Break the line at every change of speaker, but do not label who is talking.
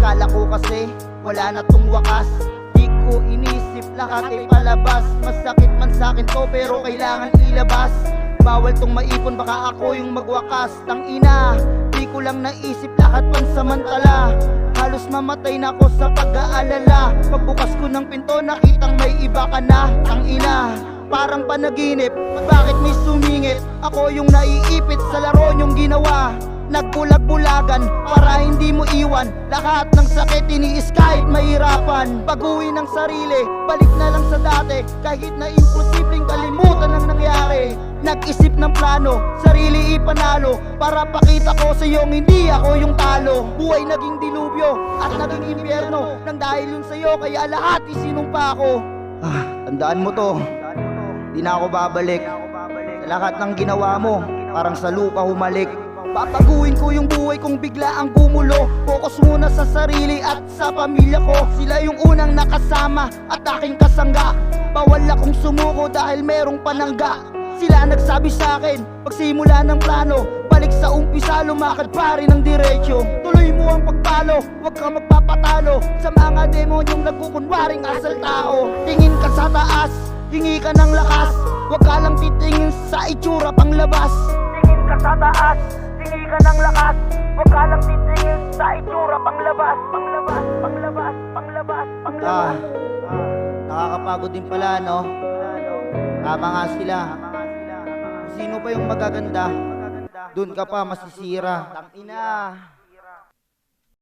Akala ko kasi wala na tong wakas. Di ko inisip lahat ay palabas. Masakit man sa'kin to pero kailangan ilabas. Bawal tong maipon baka ako yung magwakas. Tangina, di ko lang naisip lahat pansamantala. Halos mamatay na ako sa pag-aalala. Pagbukas ko ng pinto nakitang may iba ka na. Tangina, parang panaginip, bakit may sumingit? Ako yung naiipit sa laro niyong ginawa. Nagbulag-bulagan para hindi mo iwan. Lahat ng sakit iniis kahit mahirapan. Baguhin ang sarili, balik na lang sa dati. Kahit na imposibleng kalimutan ang nangyari. Nag-isip ng plano, sarili ipanalo. Para pakita ko sa iyong hindi ako yung talo. Buhay naging dilubyo at naging impyerno. Nang dahil yun sa'yo kaya lahat isinumpa ko. Tandaan mo to, di na ako babalik. Sa lahat ng ginawa mo, parang sa lupa humalik. Papaguhin ko yung buhay kung bigla ang gumulo. Focus muna sa sarili at sa pamilya ko. Sila yung unang nakasama at aking kasangga. Bawal akong sumuko dahil merong panangga. Sila nagsabi sa akin, pagsimula ng plano, balik sa umpisa, lumakad pa rin ng diretsyo. Tuloy mo ang pagpalo, huwag kang magpapatalo sa mga demonyong nagkukunwaring asal tao. Tingin ka sa taas, hingi ka ng lakas. Huwag ka lang titingin sa itsura pang labas. Tingin ka sa taas, hingi ka ng lakas. Huwag ka lang titingin sa itsura pang labas. Panglabas, panglabas, panglabas, panglabas. Nakakapagod din pala, no? Tama nga sila. Sino pa yung magaganda? Doon ka pa masisira. Tangina.